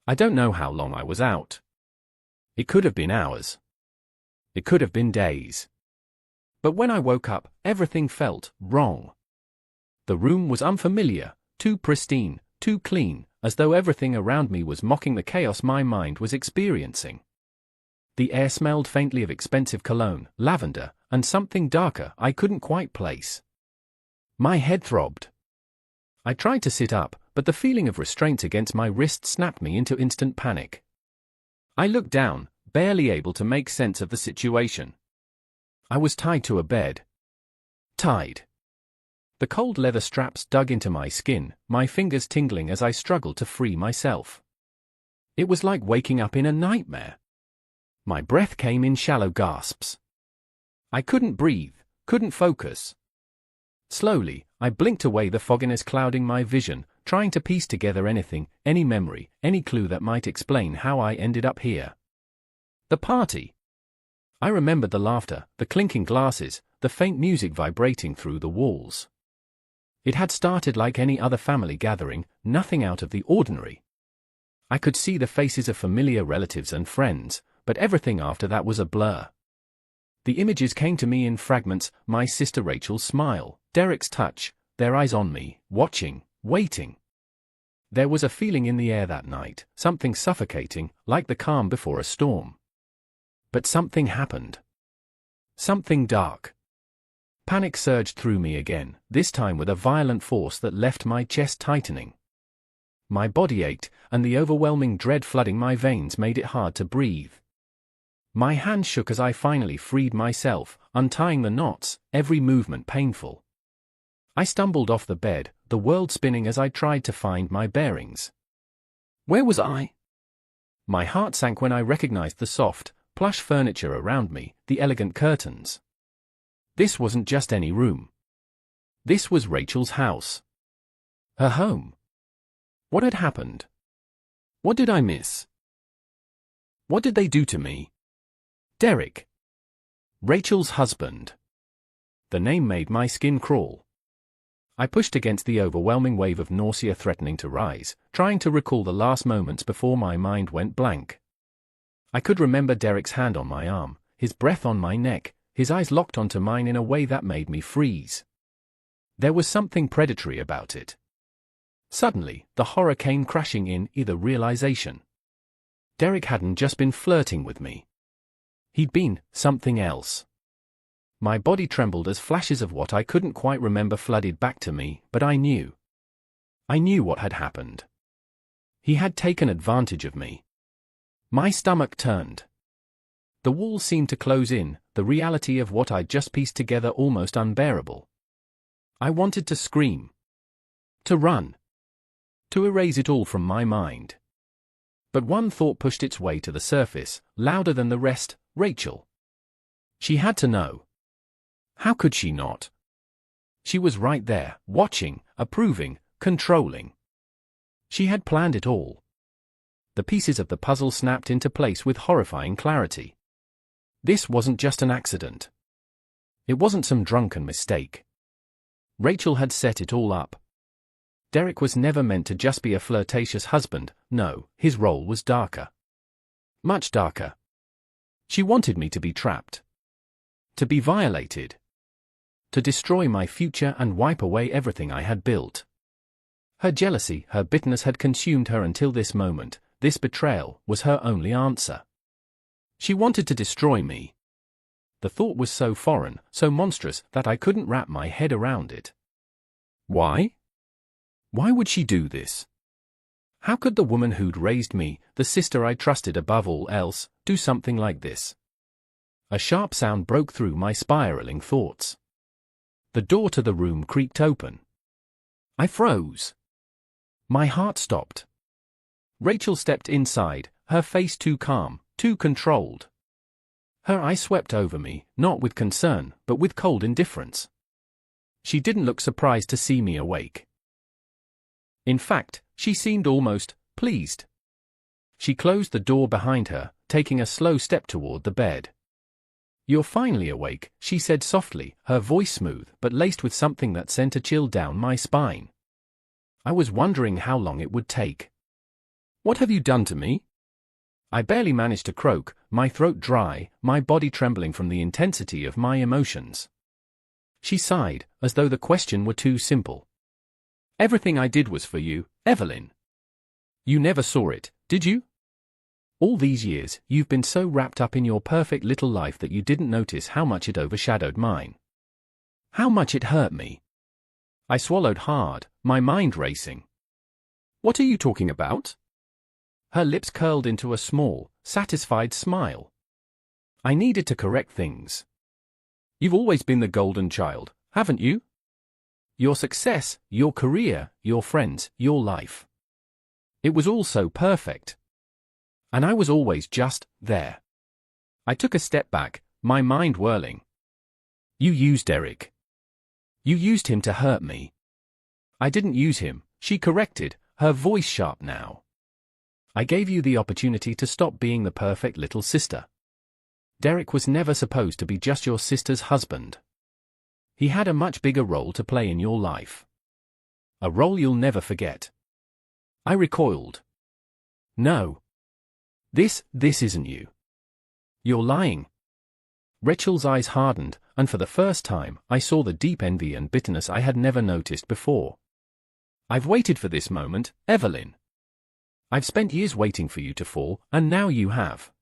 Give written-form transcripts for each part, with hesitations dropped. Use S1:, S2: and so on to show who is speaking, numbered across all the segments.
S1: I don't know how long I was out. It could have been hours. It could have been days. But when I woke up, everything felt wrong. The room was unfamiliar, too pristine, too clean, as though everything around me was mocking the chaos my mind was experiencing. The air smelled faintly of expensive cologne, lavender, and something darker I couldn't quite place. My head throbbed. I tried to sit up, but the feeling of restraint against my wrist snapped me into instant panic. I looked down, barely able to make sense of the situation. I was tied to a bed. Tied. The cold leather straps dug into my skin, my fingers tingling as I struggled to free myself. It was like waking up in a nightmare. My breath came in shallow gasps. I couldn't breathe, couldn't focus. Slowly, I blinked away the fogginess clouding my vision, trying to piece together anything, any memory, any clue that might explain how I ended up here. The party. I remembered the laughter, the clinking glasses, the faint music vibrating through the walls. It had started like any other family gathering, nothing out of the ordinary. I could see the faces of familiar relatives and friends, but everything after that was a blur. The images came to me in fragments: my sister Rachel's smile, Derek's touch, their eyes on me, watching, waiting. There was a feeling in the air that night, something suffocating, like the calm before a storm. But something happened. Something dark. Panic surged through me again, this time with a violent force that left my chest tightening. My body ached, and the overwhelming dread flooding my veins made it hard to breathe. My hands shook as I finally freed myself, untying the knots, every movement painful. I stumbled off the bed, the world spinning as I tried to find my bearings. Where was I? My heart sank when I recognized the soft, plush furniture around me, the elegant curtains. This wasn't just any room. This was Rachel's house. Her home. What had happened? What did I miss? What did they do to me? Derek. Rachel's husband. The name made my skin crawl. I pushed against the overwhelming wave of nausea threatening to rise, trying to recall the last moments before my mind went blank. I could remember Derek's hand on my arm, his breath on my neck, his eyes locked onto mine in a way that made me freeze. There was something predatory about it. Suddenly, the horror came crashing in, the realization. Derek hadn't just been flirting with me. He'd been something else. My body trembled as flashes of what I couldn't quite remember flooded back to me, but I knew. I knew what had happened. He had taken advantage of me. My stomach turned. The walls seemed to close in, the reality of what I'd just pieced together almost unbearable. I wanted to scream. To run. To erase it all from my mind. But one thought pushed its way to the surface, louder than the rest: Rachel. She had to know. How could she not? She was right there, watching, approving, controlling. She had planned it all. The pieces of the puzzle snapped into place with horrifying clarity. This wasn't just an accident. It wasn't some drunken mistake. Rachel had set it all up. Derek was never meant to just be a flirtatious husband. No, his role was darker. Much darker. She wanted me to be trapped. To be violated. To destroy my future and wipe away everything I had built. Her jealousy, her bitterness had consumed her until this moment. This betrayal was her only answer. She wanted to destroy me. The thought was so foreign, so monstrous, that I couldn't wrap my head around it. Why? Why would she do this? How could the woman who'd raised me, the sister I trusted above all else, do something like this? A sharp sound broke through my spiraling thoughts. The door to the room creaked open. I froze. My heart stopped. Rachel stepped inside, her face too calm, too controlled. Her eyes swept over me, not with concern, but with cold indifference. She didn't look surprised to see me awake. In fact, she seemed almost pleased. She closed the door behind her, taking a slow step toward the bed. "You're finally awake," she said softly, her voice smooth but laced with something that sent a chill down my spine. I was wondering how long it would take. What have you done to me? I barely managed to croak, my throat dry, my body trembling from the intensity of my emotions. She sighed, as though the question were too simple. Everything I did was for you, Evelyn. You never saw it, did you? All these years, you've been so wrapped up in your perfect little life that you didn't notice how much it overshadowed mine. How much it hurt me. I swallowed hard, my mind racing. What are you talking about? Her lips curled into a small, satisfied smile. I needed to correct things. You've always been the golden child, haven't you? Your success, your career, your friends, your life. It was all so perfect. And I was always just there. I took a step back, my mind whirling. You used Eric. You used him to hurt me. I didn't use him, she corrected, her voice sharp now. I gave you the opportunity to stop being the perfect little sister. Derek was never supposed to be just your sister's husband. He had a much bigger role to play in your life. A role you'll never forget. I recoiled. No. This isn't you. You're lying. Rachel's eyes hardened, and for the first time, I saw the deep envy and bitterness I had never noticed before. I've waited for this moment, Evelyn. I've spent years waiting for you to fall, and now you have.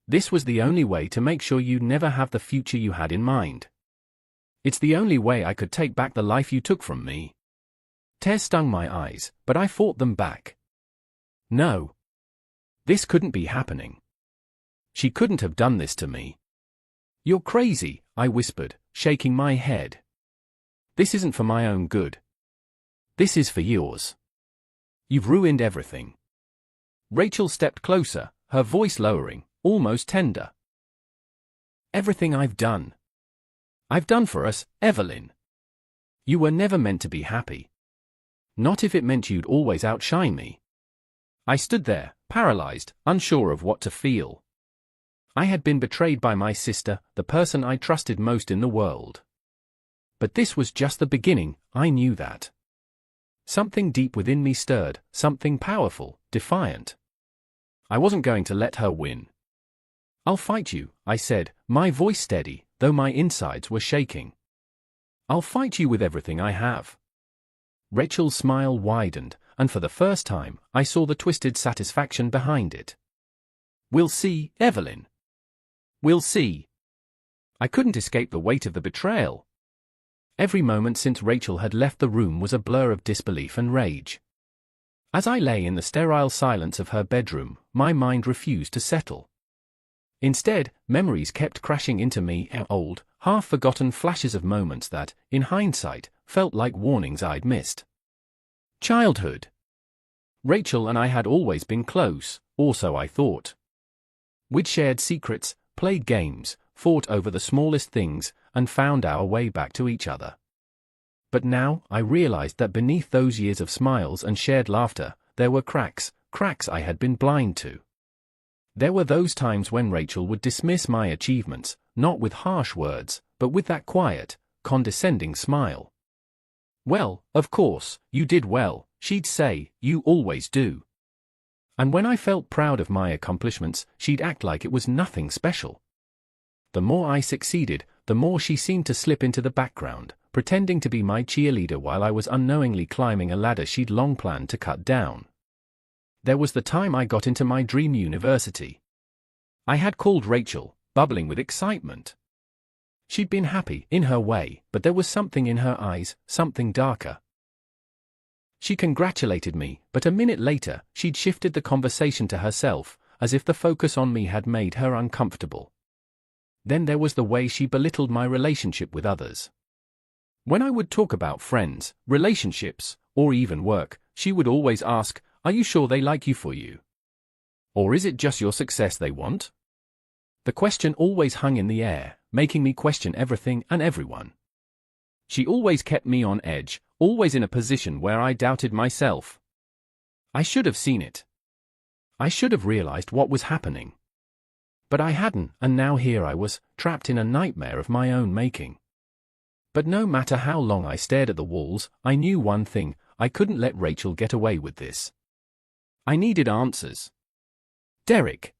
S1: This was the only way to make sure you'd never have the future you had in mind. It's the only way I could take back the life you took from me. Tears stung my eyes, but I fought them back. No. This couldn't be happening. She couldn't have done this to me. You're crazy, I whispered, shaking my head. This isn't for my own good. This is for yours. You've ruined everything. Rachel stepped closer, her voice lowering, almost tender. Everything I've done for us, Evelyn. You were never meant to be happy. Not if it meant you'd always outshine me. I stood there, paralyzed, unsure of what to feel. I had been betrayed by my sister, the person I trusted most in the world. But this was just the beginning, I knew that. Something deep within me stirred, something powerful, defiant. I wasn't going to let her win. I'll fight you, I said, my voice steady, though my insides were shaking. I'll fight you with everything I have. Rachel's smile widened, and for the first time, I saw the twisted satisfaction behind it. We'll see, Evelyn. We'll see. I couldn't escape the weight of the betrayal. Every moment since Rachel had left the room was a blur of disbelief and rage. As I lay in the sterile silence of her bedroom, my mind refused to settle. Instead, memories kept crashing into me, old, half-forgotten flashes of moments that, in hindsight, felt like warnings I'd missed. Childhood. Rachel and I had always been close, or so I thought. We'd shared secrets, played games, fought over the smallest things, and found our way back to each other. But now, I realized that beneath those years of smiles and shared laughter, there were cracks I had been blind to. There were those times when Rachel would dismiss my achievements, not with harsh words, but with that quiet, condescending smile. Well, of course, you did well, she'd say, you always do. And when I felt proud of my accomplishments, she'd act like it was nothing special. The more I succeeded, the more she seemed to slip into the background, pretending to be my cheerleader while I was unknowingly climbing a ladder she'd long planned to cut down. There was the time I got into my dream university. I had called Rachel, bubbling with excitement. She'd been happy, in her way, but there was something in her eyes, something darker. She congratulated me, but a minute later, she'd shifted the conversation to herself, as if the focus on me had made her uncomfortable. Then there was the way she belittled my relationship with others. When I would talk about friends, relationships, or even work, she would always ask, "Are you sure they like you for you? Or is it just your success they want?" The question always hung in the air, making me question everything and everyone. She always kept me on edge, always in a position where I doubted myself. I should have seen it. I should have realized what was happening. But I hadn't, and now here I was, trapped in a nightmare of my own making. But no matter how long I stared at the walls, I knew one thing: I couldn't let Rachel get away with this. I needed answers. Derek.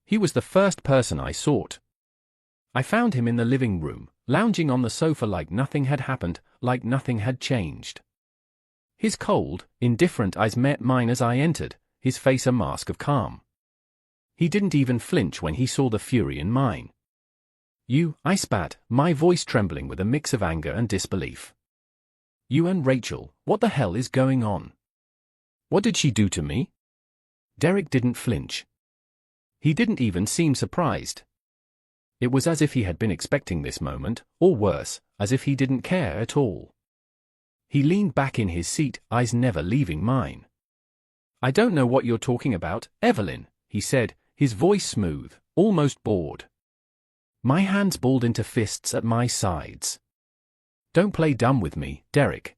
S1: He was the first person I sought. I found him in the living room, lounging on the sofa like nothing had happened, like nothing had changed. His cold, indifferent eyes met mine as I entered, his face a mask of calm. He didn't even flinch when he saw the fury in mine. "You," I spat, my voice trembling with a mix of anger and disbelief. "You and Rachel, what the hell is going on? What did she do to me?" Derek didn't flinch. He didn't even seem surprised. It was as if he had been expecting this moment, or worse, as if he didn't care at all. He leaned back in his seat, eyes never leaving mine. "I don't know what you're talking about, Evelyn," he said, his voice smooth, almost bored. My hands balled into fists at my sides. "Don't play dumb with me, Derek.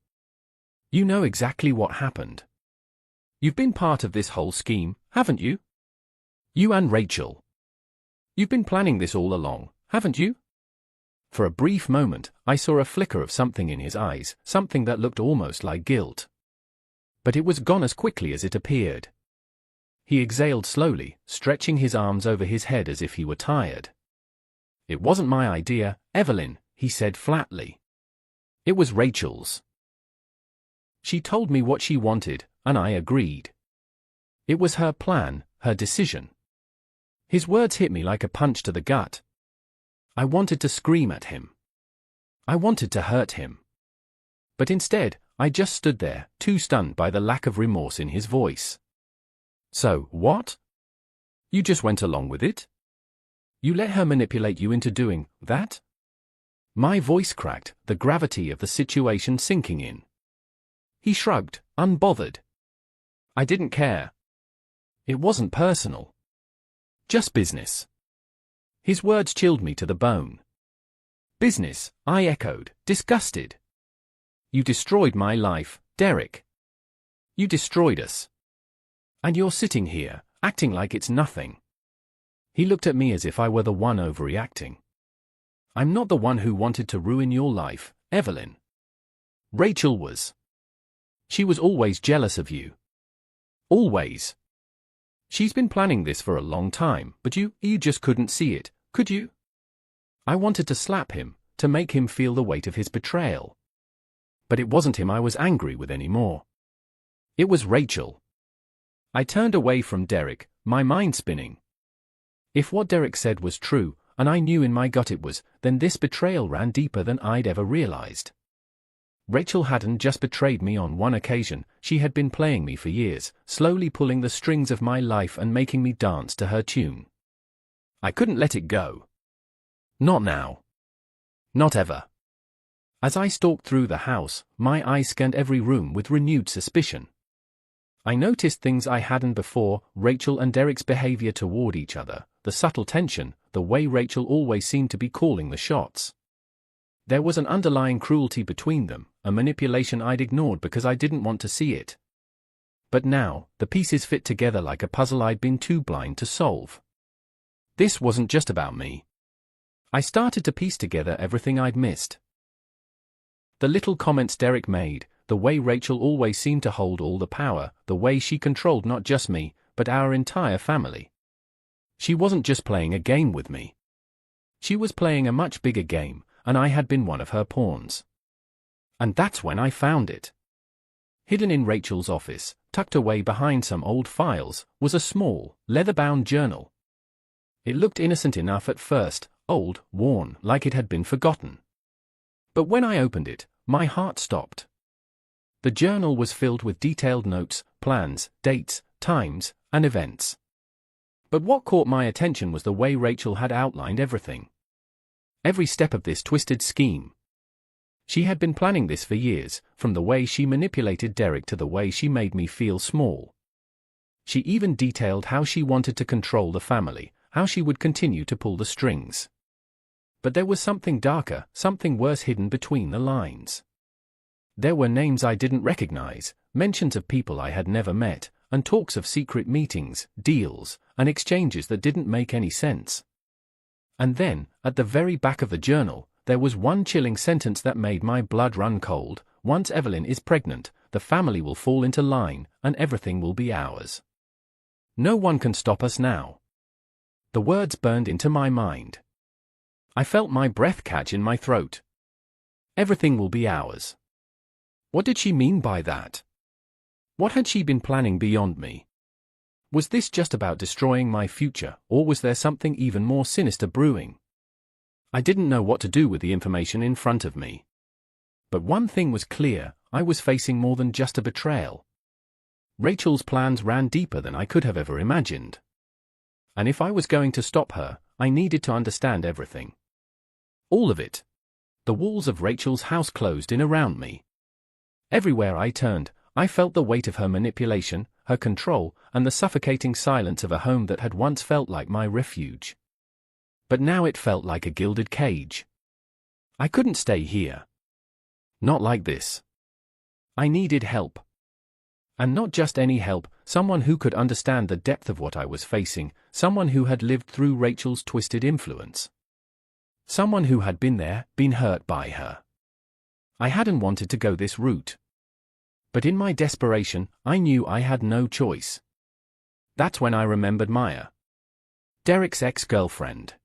S1: You know exactly what happened. You've been part of this whole scheme, haven't you? You and Rachel. You've been planning this all along, haven't you?" For a brief moment, I saw a flicker of something in his eyes, something that looked almost like guilt. But it was gone as quickly as it appeared. He exhaled slowly, stretching his arms over his head as if he were tired. "It wasn't my idea, Evelyn," he said flatly. "It was Rachel's. She told me what she wanted, and I agreed. It was her plan, her decision." His words hit me like a punch to the gut. I wanted to scream at him. I wanted to hurt him. But instead, I just stood there, too stunned by the lack of remorse in his voice. "So, what? You just went along with it? You let her manipulate you into doing that?" My voice cracked, the gravity of the situation sinking in. He shrugged, unbothered. "I didn't care. It wasn't personal. Just business." His words chilled me to the bone. "Business," I echoed, disgusted. "You destroyed my life, Derek. You destroyed us. And you're sitting here, acting like it's nothing." He looked at me as if I were the one overreacting. "I'm not the one who wanted to ruin your life, Evelyn. Rachel was. She was always jealous of you. Always. She's been planning this for a long time, but you just couldn't see it, could you?" I wanted to slap him, to make him feel the weight of his betrayal. But it wasn't him I was angry with anymore. It was Rachel. I turned away from Derek, my mind spinning. If what Derek said was true, and I knew in my gut it was, then this betrayal ran deeper than I'd ever realized. Rachel hadn't just betrayed me on one occasion, she had been playing me for years, slowly pulling the strings of my life and making me dance to her tune. I couldn't let it go. Not now. Not ever. As I stalked through the house, my eyes scanned every room with renewed suspicion. I noticed things I hadn't before, Rachel and Derek's behavior toward each other, the subtle tension, the way Rachel always seemed to be calling the shots. There was an underlying cruelty between them, a manipulation I'd ignored because I didn't want to see it. But now, the pieces fit together like a puzzle I'd been too blind to solve. This wasn't just about me. I started to piece together everything I'd missed. The little comments Derek made, the way Rachel always seemed to hold all the power, the way she controlled not just me, but our entire family. She wasn't just playing a game with me. She was playing a much bigger game, and I had been one of her pawns. And that's when I found it. Hidden in Rachel's office, tucked away behind some old files, was a small, leather-bound journal. It looked innocent enough at first, old, worn, like it had been forgotten. But when I opened it, my heart stopped. The journal was filled with detailed notes, plans, dates, times, and events. But what caught my attention was the way Rachel had outlined everything. Every step of this twisted scheme. She had been planning this for years, from the way she manipulated Derek to the way she made me feel small. She even detailed how she wanted to control the family, how she would continue to pull the strings. But there was something darker, something worse hidden between the lines. There were names I didn't recognize, mentions of people I had never met, and talks of secret meetings, deals, and exchanges that didn't make any sense. And then, at the very back of the journal, there was one chilling sentence that made my blood run cold, once Evelyn is pregnant, the family will fall into line, and everything will be ours. No one can stop us now. The words burned into my mind. I felt my breath catch in my throat. Everything will be ours. What did she mean by that? What had she been planning beyond me? Was this just about destroying my future, or was there something even more sinister brewing? I didn't know what to do with the information in front of me. But one thing was clear, I was facing more than just a betrayal. Rachel's plans ran deeper than I could have ever imagined. And if I was going to stop her, I needed to understand everything. All of it. The walls of Rachel's house closed in around me. Everywhere I turned, I felt the weight of her manipulation, her control, and the suffocating silence of a home that had once felt like my refuge. But now it felt like a gilded cage. I couldn't stay here. Not like this. I needed help. And not just any help, someone who could understand the depth of what I was facing, someone who had lived through Rachel's twisted influence. Someone who had been there, been hurt by her. I hadn't wanted to go this route. But in my desperation, I knew I had no choice. That's when I remembered Maya. Derek's ex-girlfriend.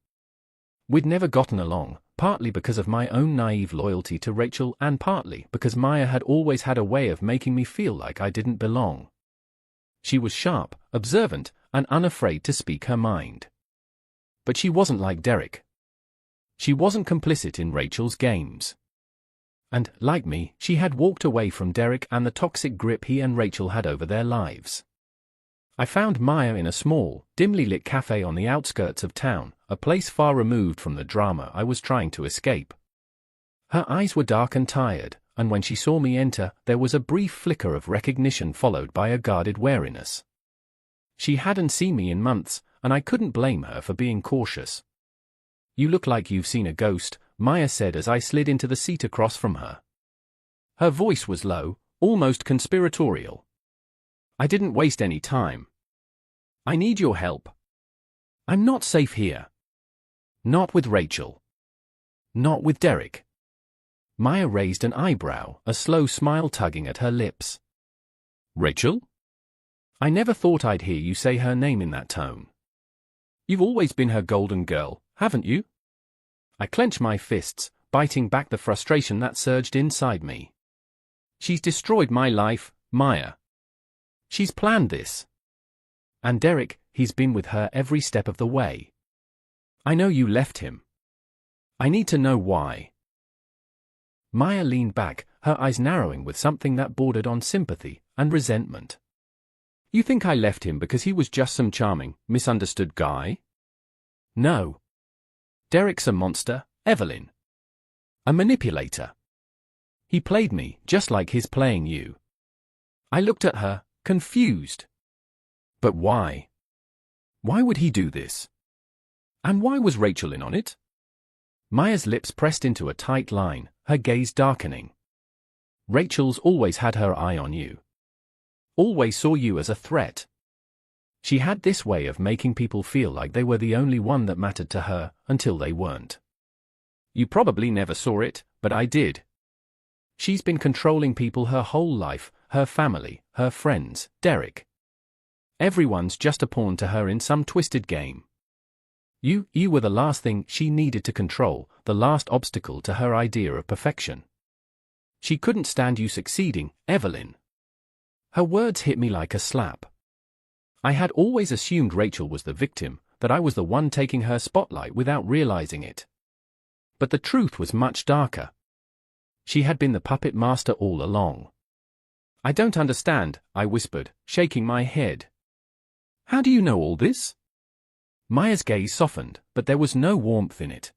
S1: We'd never gotten along, partly because of my own naive loyalty to Rachel and partly because Maya had always had a way of making me feel like I didn't belong. She was sharp, observant, and unafraid to speak her mind. But she wasn't like Derek. She wasn't complicit in Rachel's games. And, like me, she had walked away from Derek and the toxic grip he and Rachel had over their lives. I found Maya in a small, dimly lit cafe on the outskirts of town, a place far removed from the drama I was trying to escape. Her eyes were dark and tired, and when she saw me enter, there was a brief flicker of recognition followed by a guarded wariness. She hadn't seen me in months, and I couldn't blame her for being cautious. "You look like you've seen a ghost," Maya said as I slid into the seat across from her. Her voice was low, almost conspiratorial. I didn't waste any time. "I need your help. I'm not safe here. Not with Rachel. Not with Derek." Maya raised an eyebrow, a slow smile tugging at her lips. "Rachel? I never thought I'd hear you say her name in that tone. You've always been her golden girl, haven't you?" I clenched my fists, biting back the frustration that surged inside me. "She's destroyed my life, Maya. She's planned this. And Derek, he's been with her every step of the way. I know you left him. I need to know why." Maya leaned back, her eyes narrowing with something that bordered on sympathy and resentment. "You think I left him because he was just some charming, misunderstood guy? No. Derek's a monster, Evelyn. A manipulator. He played me, just like he's playing you." I looked at her, confused. But why? Why would he do this? And why was Rachel in on it? Maya's lips pressed into a tight line, her gaze darkening. "Rachel's always had her eye on you. Always saw you as a threat. She had this way of making people feel like they were the only one that mattered to her, until they weren't. You probably never saw it, but I did. She's been controlling people her whole life, her family, her friends, Derek. Everyone's just a pawn to her in some twisted game. You were the last thing she needed to control, the last obstacle to her idea of perfection. She couldn't stand you succeeding, Evelyn." Her words hit me like a slap. I had always assumed Rachel was the victim, that I was the one taking her spotlight without realizing it. But the truth was much darker. She had been the puppet master all along. "I don't understand," I whispered, shaking my head. "How do you know all this?" Maya's gaze softened, but there was no warmth in it.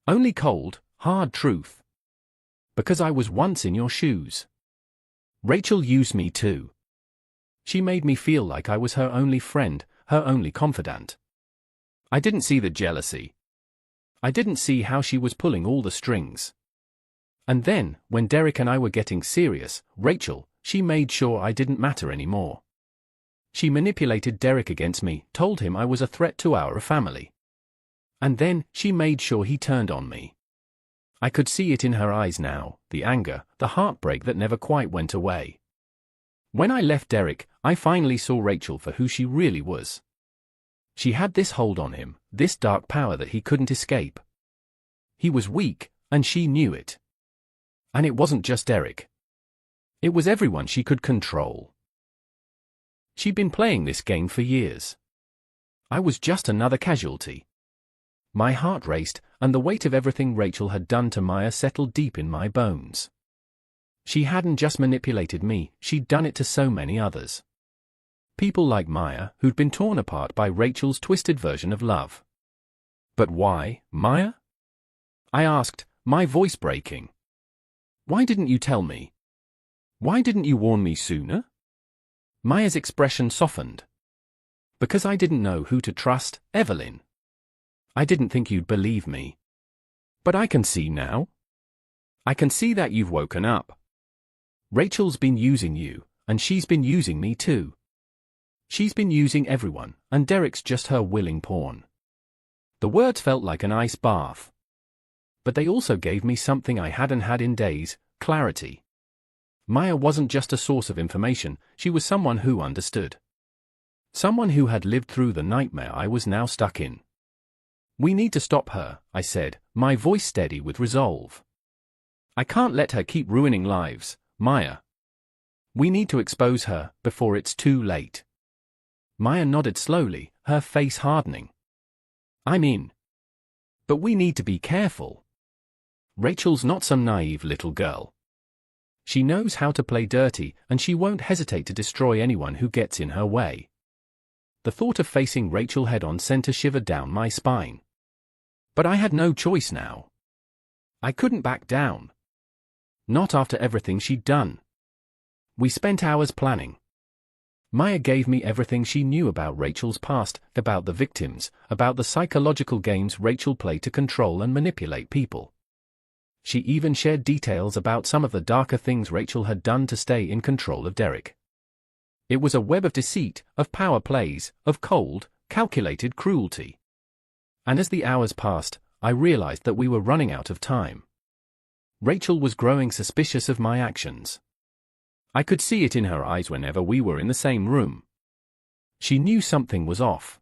S1: Only cold, hard truth. "Because I was once in your shoes. Rachel used me too. She made me feel like I was her only friend, her only confidant. I didn't see the jealousy. I didn't see how she was pulling all the strings. And then, when Derek and I were getting serious, Rachel, she made sure I didn't matter anymore. She manipulated Derek against me, told him I was a threat to our family. And then, she made sure he turned on me. I could see it in her eyes now, the anger, the heartbreak that never quite went away. When I left Derek, I finally saw Rachel for who she really was. She had this hold on him, this dark power that he couldn't escape. He was weak, and she knew it. And it wasn't just Derek. It was everyone she could control. She'd been playing this game for years. I was just another casualty. My heart raced, and the weight of everything Rachel had done to Maya settled deep in my bones. She hadn't just manipulated me, she'd done it to so many others. People like Maya, who'd been torn apart by Rachel's twisted version of love. But why, Maya? I asked, my voice breaking. Why didn't you tell me? Why didn't you warn me sooner? Maya's expression softened. Because I didn't know who to trust, Evelyn. I didn't think you'd believe me. But I can see now. I can see that you've woken up. Rachel's been using you, and she's been using me too. She's been using everyone, and Derek's just her willing pawn. The words felt like an ice bath. But they also gave me something I hadn't had in days, clarity. Maya wasn't just a source of information, she was someone who understood. Someone who had lived through the nightmare I was now stuck in. We need to stop her, I said, my voice steady with resolve. I can't let her keep ruining lives, Maya. We need to expose her, before it's too late. Maya nodded slowly, her face hardening. I'm in. But we need to be careful. Rachel's not some naive little girl. She knows how to play dirty, and she won't hesitate to destroy anyone who gets in her way. The thought of facing Rachel head-on sent a shiver down my spine. But I had no choice now. I couldn't back down. Not after everything she'd done. We spent hours planning. Maya gave me everything she knew about Rachel's past, about the victims, about the psychological games Rachel played to control and manipulate people. She even shared details about some of the darker things Rachel had done to stay in control of Derek. It was a web of deceit, of power plays, of cold, calculated cruelty. And as the hours passed, I realized that we were running out of time. Rachel was growing suspicious of my actions. I could see it in her eyes whenever we were in the same room. She knew something was off.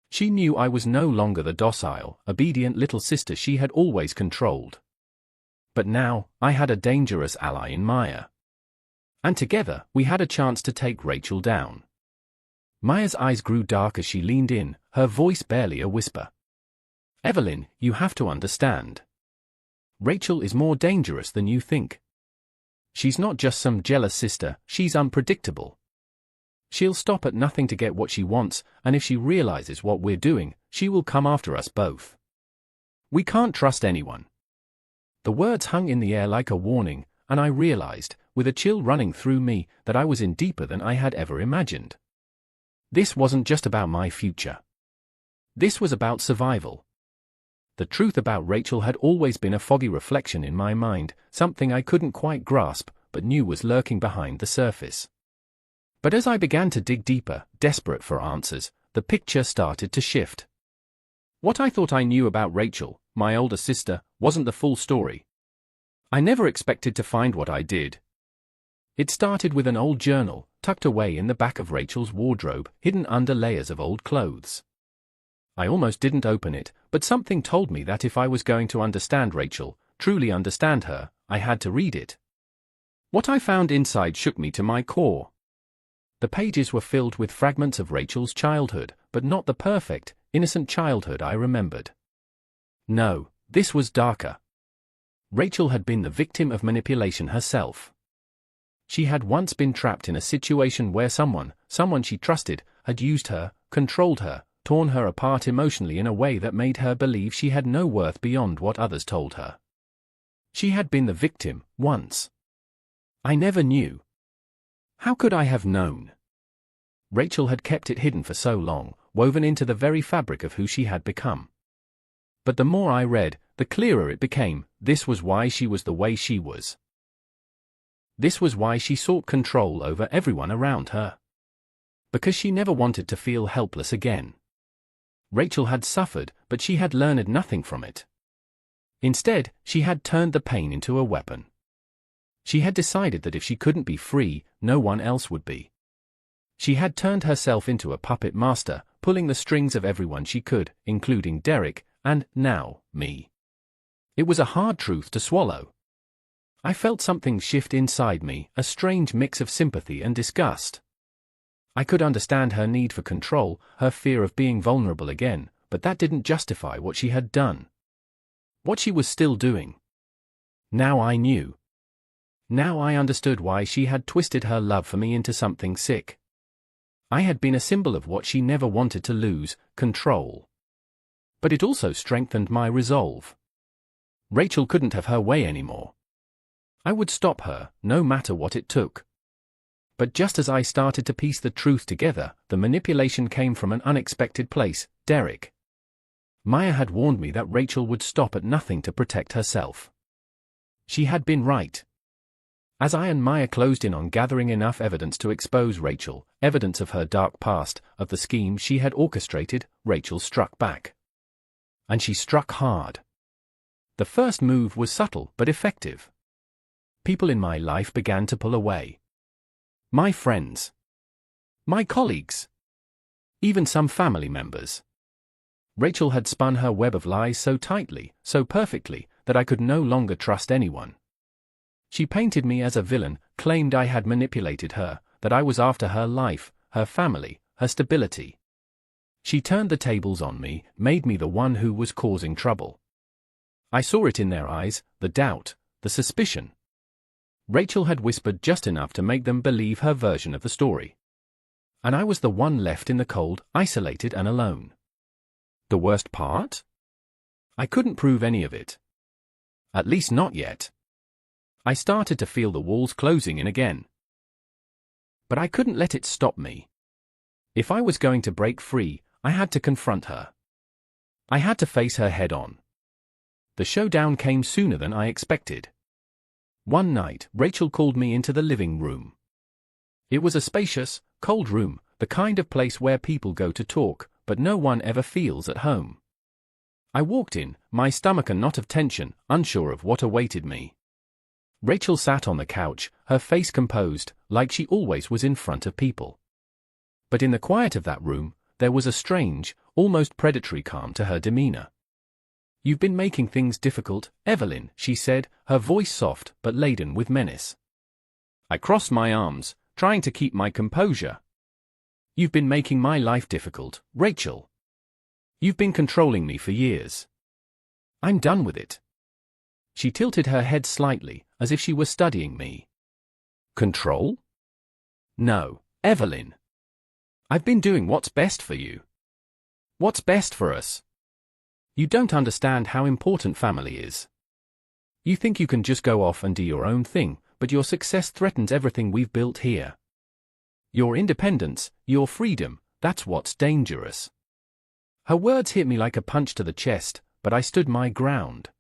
S1: She knew I was no longer the docile, obedient little sister she had always controlled. But now, I had a dangerous ally in Maya. And together, we had a chance to take Rachel down. Maya's eyes grew dark as she leaned in, her voice barely a whisper. Evelyn, you have to understand. Rachel is more dangerous than you think. She's not just some jealous sister, she's unpredictable. She'll stop at nothing to get what she wants, and if she realizes what we're doing, she will come after us both. We can't trust anyone. The words hung in the air like a warning, and I realized, with a chill running through me, that I was in deeper than I had ever imagined. This wasn't just about my future. This was about survival. The truth about Rachel had always been a foggy reflection in my mind, something I couldn't quite grasp, but knew was lurking behind the surface. But as I began to dig deeper, desperate for answers, the picture started to shift. What I thought I knew about Rachel, my older sister, wasn't the full story. I never expected to find what I did. It started with an old journal, tucked away in the back of Rachel's wardrobe, hidden under layers of old clothes. I almost didn't open it, but something told me that if I was going to understand Rachel, truly understand her, I had to read it. What I found inside shook me to my core. The pages were filled with fragments of Rachel's childhood, but not the perfect, innocent childhood I remembered. No, this was darker. Rachel had been the victim of manipulation herself. She had once been trapped in a situation where someone she trusted, had used her, controlled her, torn her apart emotionally in a way that made her believe she had no worth beyond what others told her. She had been the victim, once. I never knew. How could I have known? Rachel had kept it hidden for so long, woven into the very fabric of who she had become. But the more I read, the clearer it became, this was why she was the way she was. This was why she sought control over everyone around her. Because she never wanted to feel helpless again. Rachel had suffered, but she had learned nothing from it. Instead, she had turned the pain into a weapon. She had decided that if she couldn't be free, no one else would be. She had turned herself into a puppet master, pulling the strings of everyone she could, including Derek, and, now, me. It was a hard truth to swallow. I felt something shift inside me, a strange mix of sympathy and disgust. I could understand her need for control, her fear of being vulnerable again, but that didn't justify what she had done. What she was still doing. Now I knew. Now I understood why she had twisted her love for me into something sick. I had been a symbol of what she never wanted to lose, control. But it also strengthened my resolve. Rachel couldn't have her way anymore. I would stop her, no matter what it took. But just as I started to piece the truth together, the manipulation came from an unexpected place, Derek. Maya had warned me that Rachel would stop at nothing to protect herself. She had been right. As I and Maya closed in on gathering enough evidence to expose Rachel, evidence of her dark past, of the scheme she had orchestrated, Rachel struck back. And she struck hard. The first move was subtle but effective. People in my life began to pull away. My friends. My colleagues. Even some family members. Rachel had spun her web of lies so tightly, so perfectly, that I could no longer trust anyone. She painted me as a villain, claimed I had manipulated her, that I was after her life, her family, her stability. She turned the tables on me, made me the one who was causing trouble. I saw it in their eyes, the doubt, the suspicion. Rachel had whispered just enough to make them believe her version of the story. And I was the one left in the cold, isolated and alone. The worst part? I couldn't prove any of it. At least not yet. I started to feel the walls closing in again. But I couldn't let it stop me. If I was going to break free, I had to confront her. I had to face her head on. The showdown came sooner than I expected. One night, Rachel called me into the living room. It was a spacious, cold room, the kind of place where people go to talk, but no one ever feels at home. I walked in, my stomach a knot of tension, unsure of what awaited me. Rachel sat on the couch, her face composed, like she always was in front of people. But in the quiet of that room, there was a strange, almost predatory calm to her demeanor. "You've been making things difficult, Evelyn," she said, her voice soft but laden with menace. I crossed my arms, trying to keep my composure. "You've been making my life difficult, Rachel. You've been controlling me for years. I'm done with it." She tilted her head slightly, as if she were studying me. "Control? No, Evelyn. I've been doing what's best for you. What's best for us. You don't understand how important family is. You think you can just go off and do your own thing, but your success threatens everything we've built here. Your independence, your freedom, that's what's dangerous." Her words hit me like a punch to the chest, but I stood my ground.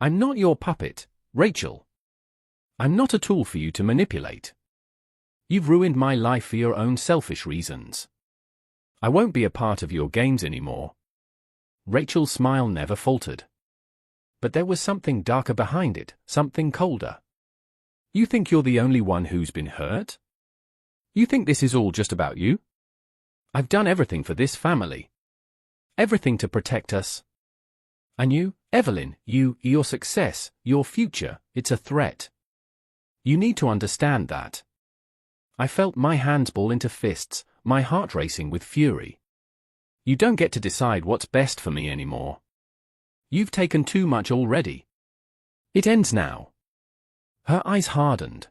S1: "I'm not your puppet, Rachel. I'm not a tool for you to manipulate. You've ruined my life for your own selfish reasons. I won't be a part of your games anymore." Rachel's smile never faltered. But there was something darker behind it, something colder. "You think you're the only one who's been hurt? You think this is all just about you? I've done everything for this family. Everything to protect us. And you, Evelyn, your success, your future, it's a threat. You need to understand that." I felt my hands ball into fists, my heart racing with fury. "You don't get to decide what's best for me anymore. You've taken too much already. It ends now." Her eyes hardened.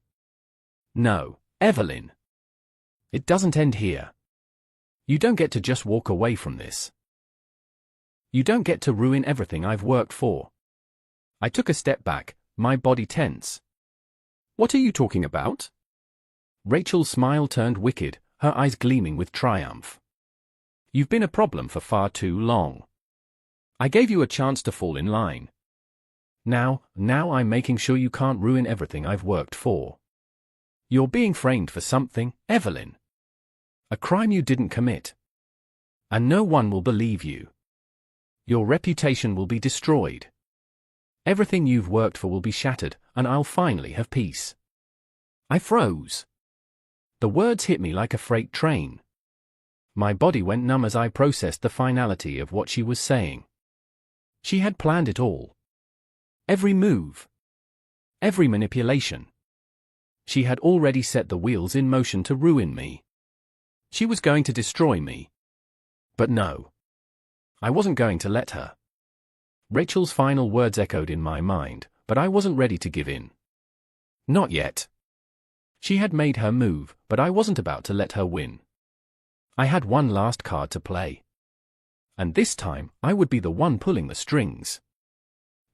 S1: "No, Evelyn. It doesn't end here. You don't get to just walk away from this. You don't get to ruin everything I've worked for." I took a step back, my body tense. "What are you talking about?" Rachel's smile turned wicked, her eyes gleaming with triumph. "You've been a problem for far too long. I gave you a chance to fall in line. Now I'm making sure you can't ruin everything I've worked for. You're being framed for something, Evelyn. A crime you didn't commit. And no one will believe you. Your reputation will be destroyed. Everything you've worked for will be shattered, and I'll finally have peace. I froze. The words hit me like a freight train. My body went numb as I processed the finality of what she was saying. She had planned it all. Every move. Every manipulation. She had already set the wheels in motion to ruin me. She was going to destroy me. But no. I wasn't going to let her. Rachel's final words echoed in my mind, but I wasn't ready to give in. Not yet. She had made her move, but I wasn't about to let her win. I had one last card to play. And this time, I would be the one pulling the strings.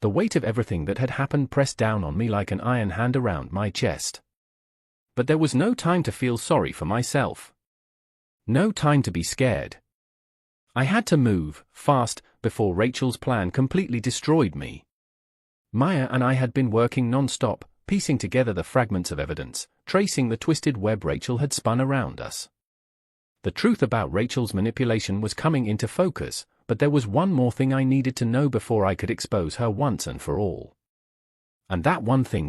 S1: The weight of everything that had happened pressed down on me like an iron hand around my chest. But there was no time to feel sorry for myself. No time to be scared. I had to move, fast, before Rachel's plan completely destroyed me. Maya and I had been working non-stop, piecing together the fragments of evidence, tracing the twisted web Rachel had spun around us. The truth about Rachel's manipulation was coming into focus, but there was one more thing I needed to know before I could expose her once and for all. And that one thing